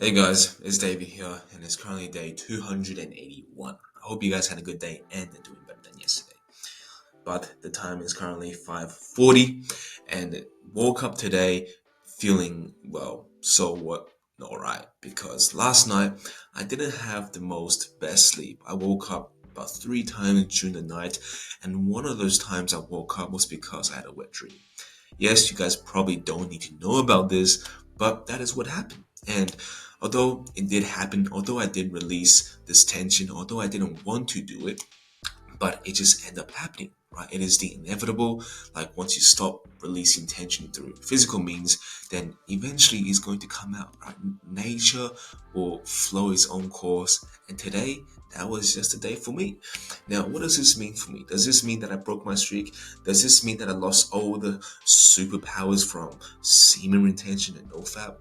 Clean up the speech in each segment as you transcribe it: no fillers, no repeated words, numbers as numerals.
Hey guys, it's Davey here, and it's currently day 281. I hope you guys had a good day and are doing better than yesterday. But the time is currently 5:40, and woke up today feeling so what? Alright, because last night I didn't have the most best sleep. I woke up about three times during the night, and one of those times I woke up was because I had a wet dream. Yes, you guys probably don't need to know about this, but that is what happened. And although it did happen, although I did release this tension, although I didn't want to do it, but it just ended up happening, right? It is the inevitable. Like once you stop releasing tension through physical means, then eventually it's going to come out, right? Nature will flow its own course, and today that was just a day for me. Now, what does this mean for me? Does this mean that I broke my streak? Does this mean that I lost all the superpowers from semen retention and nofap?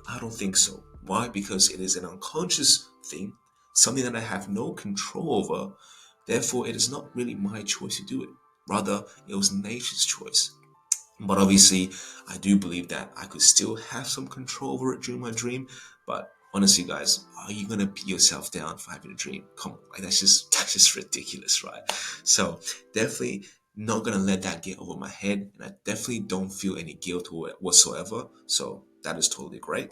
I don't think so. Why? Because it is an unconscious thing, something that I have no control over. Therefore, it is not really my choice to do it. Rather, it was nature's choice. But obviously, I do believe that I could still have some control over it during my dream. But honestly, guys, are you gonna beat yourself down for having a dream? Come on, like that's just ridiculous, right? So definitely not gonna let that get over my head, and I definitely don't feel any guilt whatsoever. So that is totally great.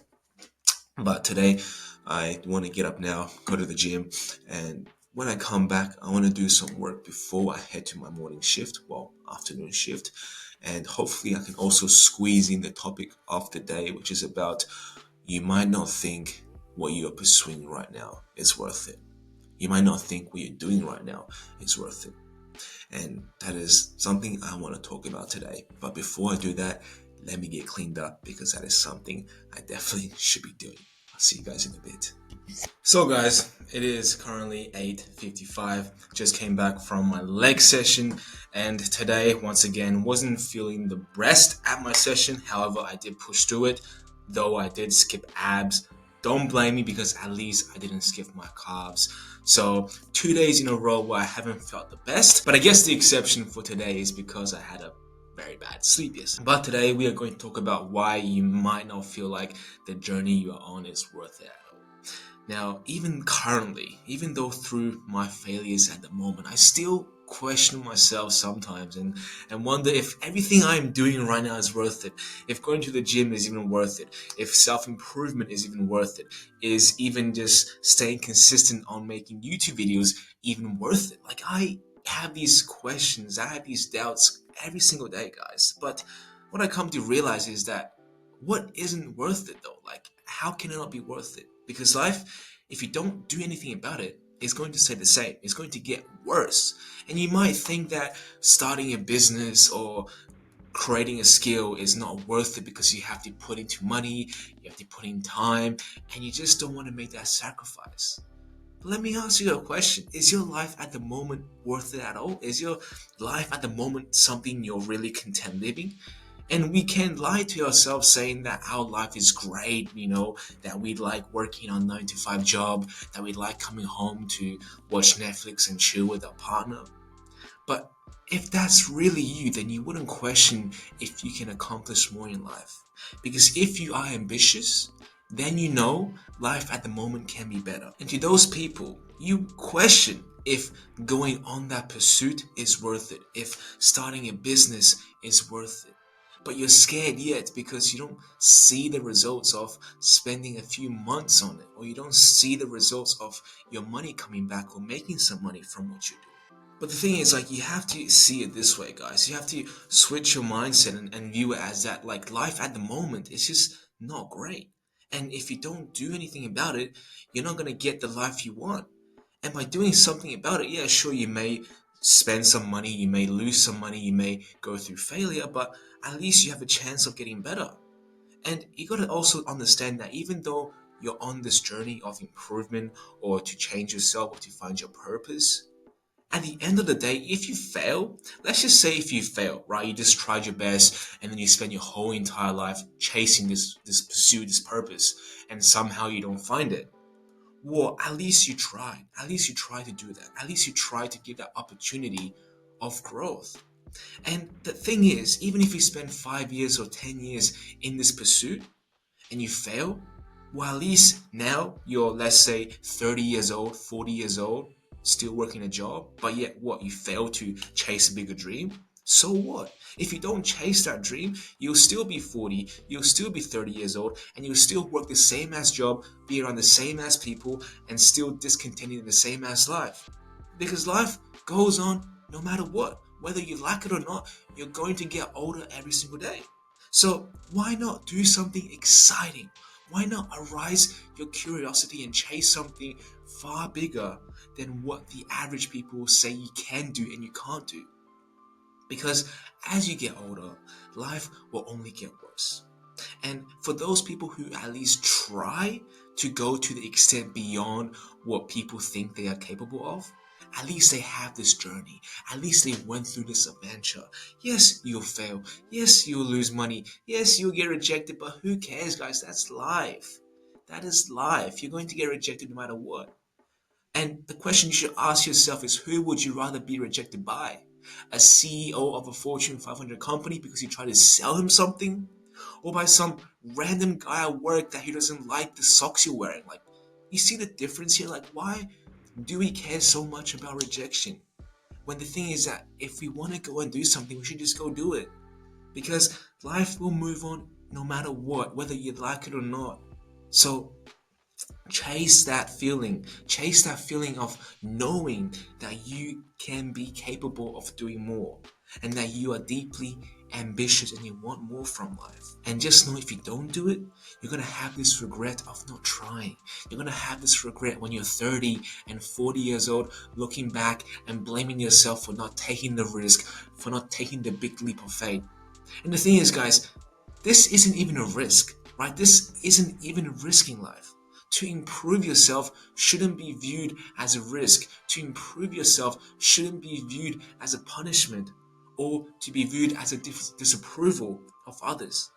But today, I want to get up now, go to the gym, and when I come back, I want to do some work before I head to my morning shift, afternoon shift, and hopefully, I can also squeeze in the topic of the day, which is about you might not think what you are pursuing right now is worth it. You might not think what you're doing right now is worth it. And that is something I want to talk about today. But before I do that, let me get cleaned up because that is something I definitely should be doing. I'll see you guys in a bit. So guys, it is currently 8:55. Just came back from my leg session and today once again wasn't feeling the best at my session. However, I did push through it, though I did skip abs. Don't blame me because at least I didn't skip my carbs. So 2 days in a row where I haven't felt the best. But I guess the exception for today is because I had a very bad sleep yesterday. But today we are going to talk about why you might not feel like the journey you are on is worth it. Now, even currently, even though through my failures at the moment, I still question myself sometimes and wonder if everything I'm doing right now is worth it. If going to the gym is even worth it. If self-improvement is even worth it. Is even just staying consistent on making YouTube videos even worth it. Like I have these questions, I have these doubts every single day, guys. But what I come to realize is that what isn't worth it though? Like, how can it not be worth it? Because life, if you don't do anything about it, it's going to stay the same. It's going to get worse. And you might think that starting a business or creating a skill is not worth it because you have to put into money, you have to put in time, and you just don't want to make that sacrifice. But let me ask you a question. Is your life at the moment worth it at all? Is your life at the moment something you're really content living? And we can lie to ourselves saying that our life is great, that we like working on 9 to 5 job, that we like coming home to watch Netflix and chill with our partner. But if that's really you, then you wouldn't question if you can accomplish more in life. Because if you are ambitious, then you know life at the moment can be better. And to those people, you question if going on that pursuit is worth it, if starting a business is worth it. But you're scared yet because you don't see the results of spending a few months on it, or you don't see the results of your money coming back or making some money from what you do. But the thing is, like, you have to see it this way, guys. You have to switch your mindset and view it as that, like, life at the moment is just not great. And if you don't do anything about it, you're not going to get the life you want. And by doing something about it, yeah, sure, you may spend some money, you may lose some money, you may go through failure, but at least you have a chance of getting better. And you got to also understand that even though you're on this journey of improvement or to change yourself or to find your purpose, at the end of the day, if you fail, let's just say if you fail, right? You just tried your best and then you spend your whole entire life chasing this pursuit, this purpose, and somehow you don't find it. Well, at least you tried. At least you tried to do that. At least you tried to give that opportunity of growth. And the thing is, even if you spend 5 years or 10 years in this pursuit and you fail, Well, at least now you're, let's say, 30 years old, 40 years old, still working a job, but yet what? You fail to chase a bigger dream? So what? If you don't chase that dream, you'll still be 40, you'll still be 30 years old, and you'll still work the same ass job, be around the same ass people, and still discontinued in the same ass life. Because life goes on no matter what. Whether you like it or not, you're going to get older every single day. So why not do something exciting? Why not arise your curiosity and chase something far bigger than what the average people say you can do and you can't do? Because as you get older, life will only get worse. And for those people who at least try to go to the extent beyond what people think they are capable of, at least they have this journey. At least they went through this adventure. Yes, you'll fail. Yes, you'll lose money. Yes, you'll get rejected, but who cares, guys? That's life. That is life. You're going to get rejected no matter what. And the question you should ask yourself is, who would you rather be rejected by? A CEO of a Fortune 500 company because you try to sell him something? Or by some random guy at work that he doesn't like the socks you're wearing? Like, you see the difference here? Like, why do we care so much about rejection? When the thing is that if we want to go and do something, we should just go do it. Because life will move on no matter what, whether you like it or not. So chase that feeling of knowing that you can be capable of doing more and that you are deeply ambitious and you want more from life. And just know, if you don't do it, you're going to have this regret of not trying. You're going to have this regret when you're 30 and 40 years old, looking back and blaming yourself for not taking the risk, for not taking the big leap of faith. And the thing is, guys, this isn't even a risk, right? This isn't even risking life. To improve yourself shouldn't be viewed as a risk. To improve yourself shouldn't be viewed as a punishment or to be viewed as a disapproval of others.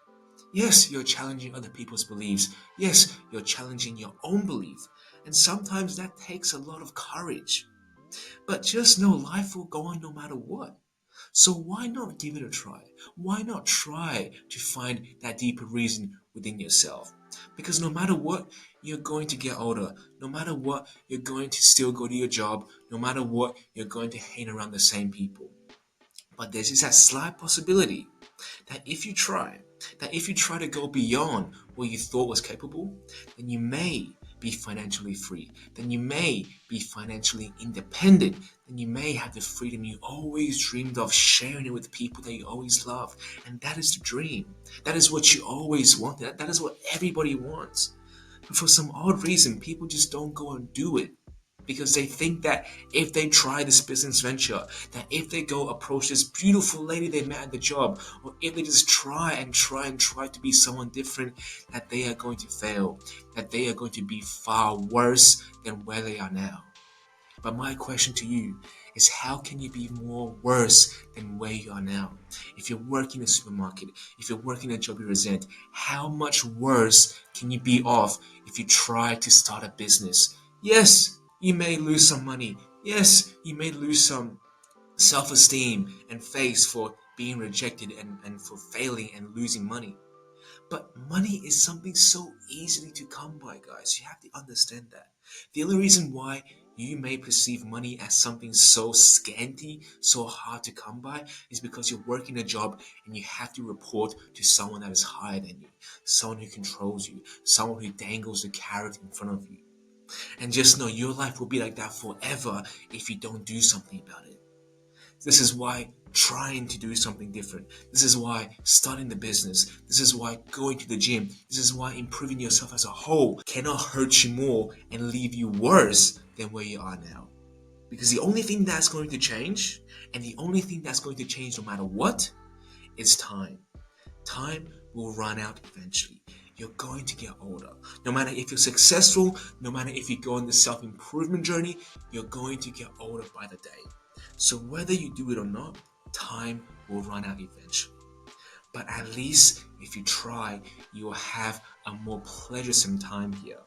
Yes, you're challenging other people's beliefs. Yes, you're challenging your own belief. And sometimes that takes a lot of courage. But just know life will go on no matter what. So why not give it a try? Why not try to find that deeper reason within yourself? Because no matter what, you're going to get older. No matter what, you're going to still go to your job. No matter what, you're going to hang around the same people. But there's just that slight possibility that if you try to go beyond what you thought was capable, then you may be financially free, then you may be financially independent, then you may have the freedom you always dreamed of, sharing it with people that you always love. And that is the dream. That is what you always wanted. That is what everybody wants. But for some odd reason, people just don't go and do it because they think that if they try this business venture, that if they go approach this beautiful lady they met at the job, or if they just try and try and try to be someone different, that they are going to fail, that they are going to be far worse than where they are now. But my question to you is, how can you be more worse than where you are now? If you're working in a supermarket, if you're working a job you resent, how much worse can you be off if you try to start a business? Yes, you may lose some money. Yes, you may lose some self-esteem and face for being rejected and for failing and losing money. But money is something so easily to come by, guys. You have to understand that. The only reason why you may perceive money as something so scanty, so hard to come by, is because you're working a job and you have to report to someone that is higher than you, someone who controls you, someone who dangles the carrot in front of you. And just know your life will be like that forever if you don't do something about it. This is why trying to do something different. This is why starting the business. This is why going to the gym. This is why improving yourself as a whole cannot hurt you more and leave you worse than where you are now. Because the only thing that's going to change, and the only thing that's going to change no matter what, is time. Time will run out eventually. You're going to get older. No matter if you're successful, no matter if you go on the self-improvement journey, you're going to get older by the day. So whether you do it or not, time will run out eventually. But at least if you try, you will have a more pleasuresome time here.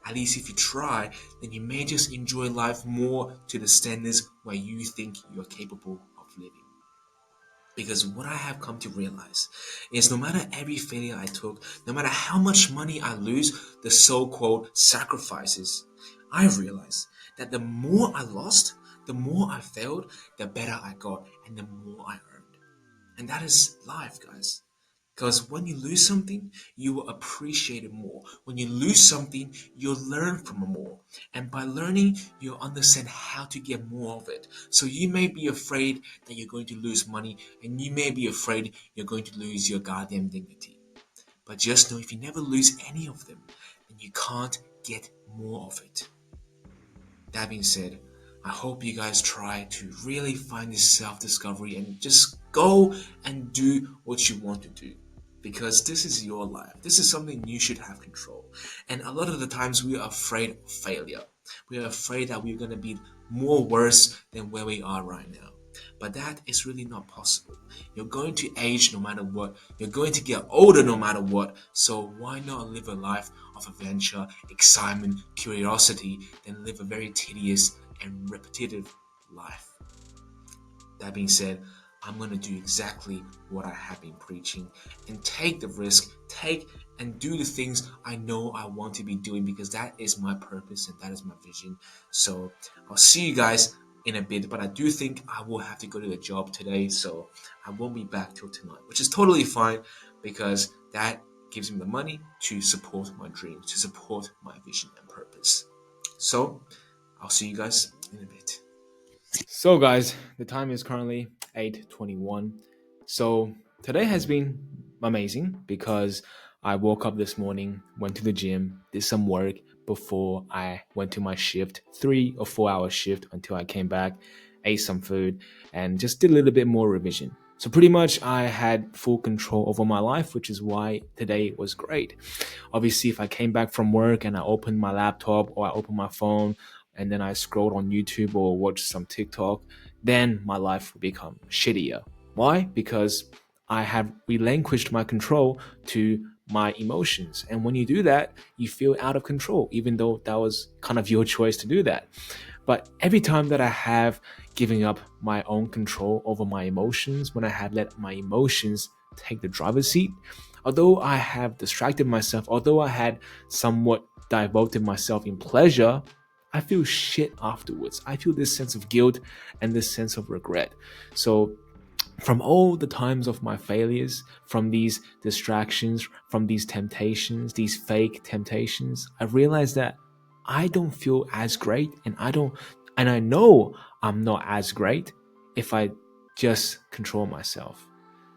At least if you try, then you may just enjoy life more to the standards where you think you're capable of living. Because what I have come to realize is no matter every failure I took, no matter how much money I lose, the so called sacrifices, I've realized that the more I lost, the more I failed, the better I got, and the more I earned. And that is life, guys. Because when you lose something, you will appreciate it more. When you lose something, you'll learn from it more. And by learning, you'll understand how to get more of it. So you may be afraid that you're going to lose money, and you may be afraid you're going to lose your goddamn dignity. But just know if you never lose any of them, then you can't get more of it. That being said, I hope you guys try to really find this self discovery and just go and do what you want to do. Because this is your life. This is something you should have control. And a lot of the times we are afraid of failure. We are afraid that we're going to be more worse than where we are right now. But that is really not possible. You're going to age no matter what. You're going to get older no matter what. So why not live a life of adventure, excitement, curiosity, than live a very tedious and repetitive life? That being said, I'm going to do exactly what I have been preaching and take the risk, take and do the things I know I want to be doing because that is my purpose and that is my vision. So I'll see you guys in a bit, but I do think I will have to go to the job today, so I won't be back till tonight, which is totally fine because that gives me the money to support my dreams, to support my vision and purpose. So I'll see you guys in a bit. So guys, the time is currently 8:21. So today has been amazing because I woke up this morning, went to the gym, did some work before I went to my shift, 3 or 4 hour shift until I came back, ate some food, and just did a little bit more revision. So pretty much I had full control over my life, which is why today was great. Obviously, if I came back from work and I opened my laptop or I opened my phone and then I scrolled on YouTube or watched some TikTok, then my life would become shittier. Why? Because I have relinquished my control to my emotions. And when you do that, you feel out of control, even though that was kind of your choice to do that. But every time that I have given up my own control over my emotions, when I had let my emotions take the driver's seat, although I have distracted myself, although I had somewhat devoted myself in pleasure, I feel shit afterwards. I feel this sense of guilt and this sense of regret. So from all the times of my failures, from these distractions, from these temptations, these fake temptations, I realized that I don't feel as great and I know I'm not as great if I just control myself.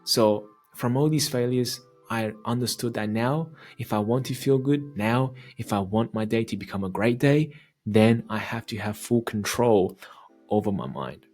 So from all these failures, I understood that now, if I want to feel good, now, if I want my day to become a great day, then I have to have full control over my mind.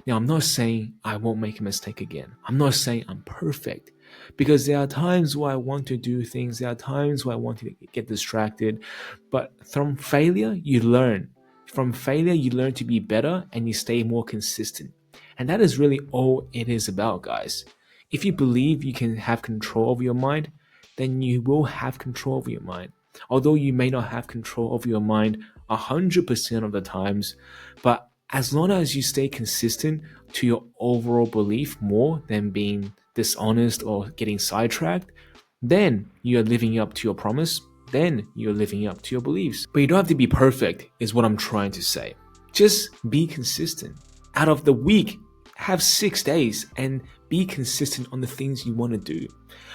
Now, I'm not saying I won't make a mistake again. I'm not saying I'm perfect because there are times where I want to do things, there are times where I want to get distracted. But from failure, you learn. From failure, you learn to be better and you stay more consistent. And that is really all it is about, guys. If you believe you can have control over your mind, then you will have control over your mind. Although you may not have control over your mind 100% of the times, but as long as you stay consistent to your overall belief more than being dishonest or getting sidetracked, then you're living up to your promise, then you're living up to your beliefs. But you don't have to be perfect, is what I'm trying to say. Just be consistent. Out of the week, have 6 days and be consistent on the things you want to do.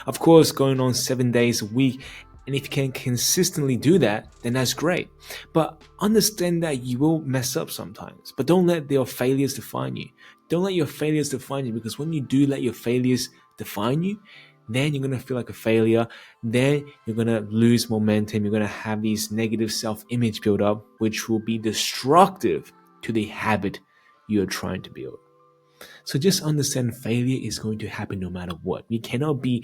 Of course, going on 7 days a week, and if you can consistently do that, then that's great. But understand that you will mess up sometimes. But don't let your failures define you. Don't let your failures define you, because when you do let your failures define you, then you're going to feel like a failure. Then you're going to lose momentum. You're going to have these negative self-image build up, which will be destructive to the habit you're trying to build. So just understand failure is going to happen no matter what. You cannot be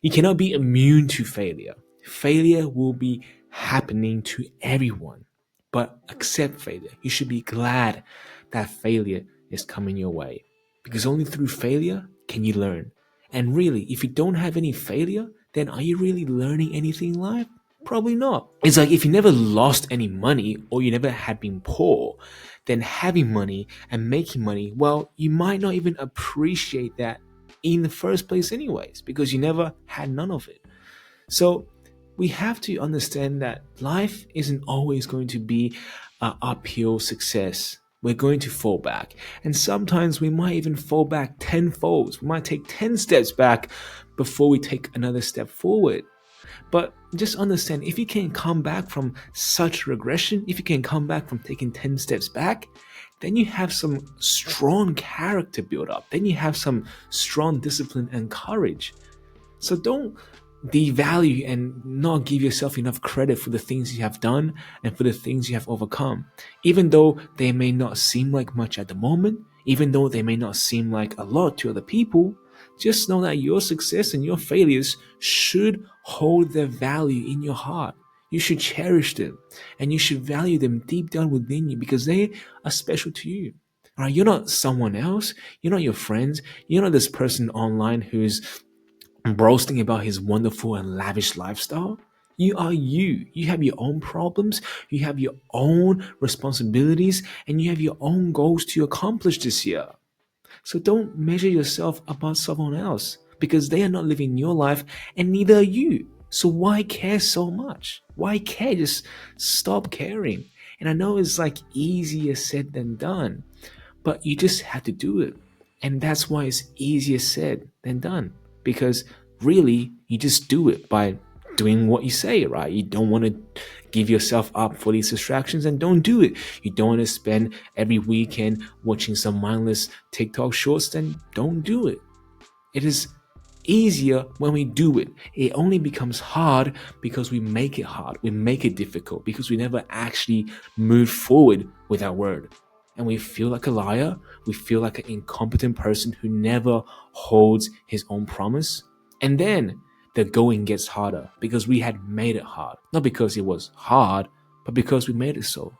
immune to failure. Failure will be happening to everyone. But accept failure. You should be glad that failure is coming your way. Because only through failure can you learn. And really, if you don't have any failure, then are you really learning anything in life? Probably not. It's like if you never lost any money or you never had been poor, then having money and making money, well, you might not even appreciate that in the first place anyways, because you never had none of it. So we have to understand that life isn't always going to be an uphill success. We're going to fall back. And sometimes we might even fall back tenfold. We might take 10 steps back before we take another step forward. But just understand, if you can come back from such regression, if you can come back from taking 10 steps back, then you have some strong character build up. Then you have some strong discipline and courage. So don't devalue and not give yourself enough credit for the things you have done and for the things you have overcome. Even though they may not seem like much at the moment, even though they may not seem like a lot to other people, just know that your success and your failures should hold their value in your heart. You should cherish them and you should value them deep down within you because they are special to you. All right, you're not someone else. You're not your friends. You're not this person online who's boasting about his wonderful and lavish lifestyle. You are you. You have your own problems, you have your own responsibilities, and you have your own goals to accomplish this year. So don't measure yourself about someone else because they are not living your life and neither are you. So why care so much? Why care? Just stop caring. And I know it's like easier said than done, but you just have to do it. And that's why it's easier said than done because really you just do it by doing what you say, right? You don't want to give yourself up for these distractions and don't do it. You don't want to spend every weekend watching some mindless TikTok shorts, then don't do it. It is easier when we do it. It only becomes hard because we make it hard. We make it difficult because we never actually move forward with our word. And we feel like a liar. We feel like an incompetent person who never holds his own promise. And then the going gets harder because we had made it hard. Not because it was hard, but because we made it so.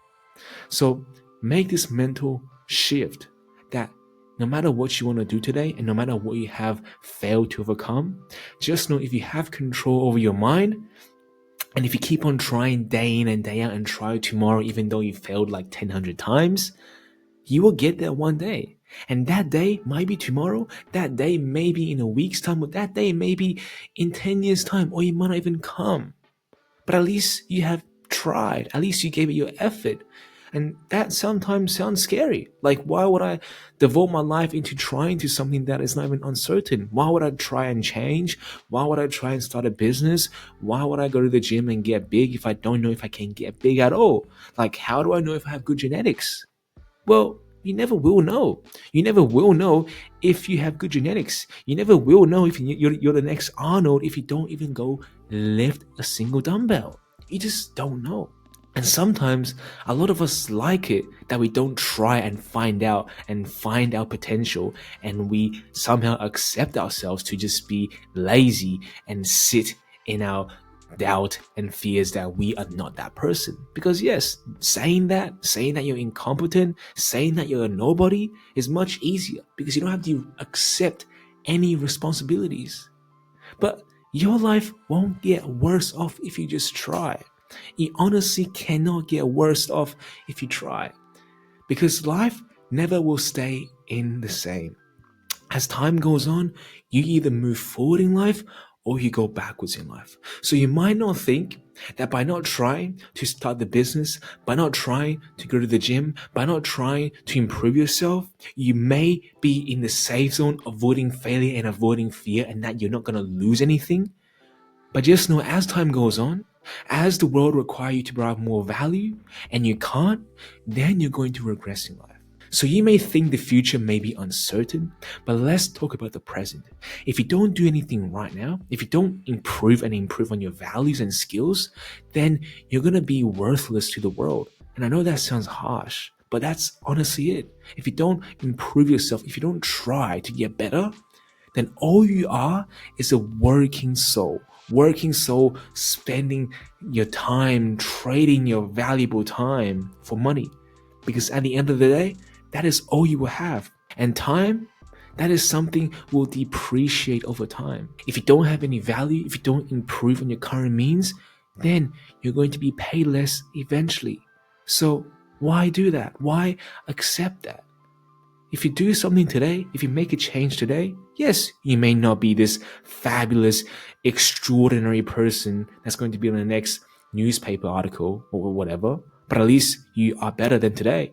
So make this mental shift that no matter what you want to do today and no matter what you have failed to overcome, just know if you have control over your mind and if you keep on trying day in and day out and try tomorrow, even though you failed like 10 times, you will get there one day. And that day might be tomorrow, that day may be in a week's time, or that day may be in 10 years' time, or you might not even come. But at least you have tried, at least you gave it your effort. And that sometimes sounds scary. Like, why would I devote my life into trying to something that is not even uncertain? Why would I try and change? Why would I try and start a business? Why would I go to the gym and get big if I don't know if I can get big at all? Like, how do I know if I have good genetics? Well, you never will know. You never will know if you have good genetics. You never will know if you're the next Arnold if you don't even go lift a single dumbbell. You just don't know. And sometimes a lot of us like it that we don't try and find out and find our potential, and we somehow accept ourselves to just be lazy and sit in our doubt and fears that we are not that person. Because yes, saying that you're incompetent, saying that you're a nobody is much easier because you don't have to accept any responsibilities. But your life won't get worse off if you just try. It honestly cannot get worse off if you try. Because life never will stay in the same. As time goes on, you either move forward in life or you go backwards in life. So you might not think that by not trying to start the business, by not trying to go to the gym, by not trying to improve yourself, you may be in the safe zone, avoiding failure and avoiding fear, and that you're not going to lose anything. But just know as time goes on, as the world requires you to provide more value and you can't, then you're going to regress in life. So you may think the future may be uncertain, but let's talk about the present. If you don't do anything right now, if you don't improve on your values and skills, then you're going to be worthless to the world. And I know that sounds harsh, but that's honestly it. If you don't improve yourself, if you don't try to get better, then all you are is a working soul. Working soul spending your time, trading your valuable time for money. Because at the end of the day, that is all you will have. And time, that is something will depreciate over time. If you don't have any value, if you don't improve on your current means, then you're going to be paid less eventually. So why do that? Why accept that? If you do something today, if you make a change today, yes, you may not be this fabulous, extraordinary person that's going to be on the next newspaper article or whatever, but at least you are better than today.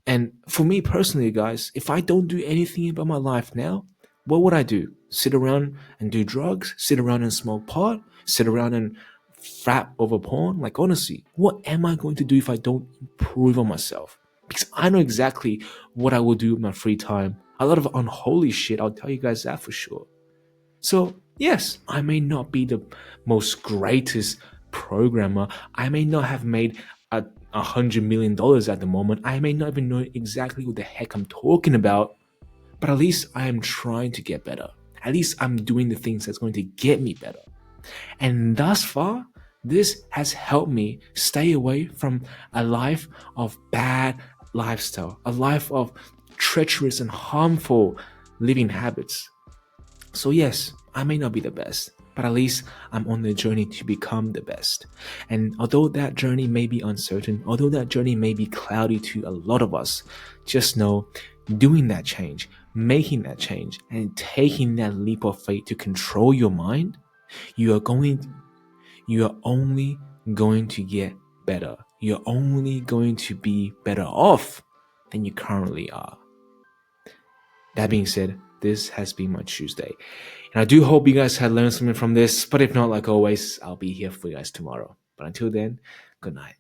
And for me personally, guys, if I don't do anything about my life now, what would I do? Sit around and do drugs? Sit around and smoke pot? Sit around and frat over porn? Like, honestly, what am I going to do if I don't improve on myself? Because I know exactly what I will do with my free time. A lot of unholy shit, I'll tell you guys that for sure. So, yes, I may not be the most greatest programmer. I may not have made $100 million at the moment. I may not even know exactly what the heck I'm talking about, but at least I am trying to get better. At least I'm doing the things that's going to get me better. And thus far, this has helped me stay away from a life of bad lifestyle, a life of treacherous and harmful living habits. So yes, I may not be the best, but at least I'm on the journey to become the best. And although that journey may be uncertain, although that journey may be cloudy to a lot of us, just know doing that change, making that change, and taking that leap of faith to control your mind, you are only going to get better. You're only going to be better off than you currently are. That being said, this has been my Tuesday. And I do hope you guys had learned something from this. But if not, like always, I'll be here for you guys tomorrow. But until then, good night.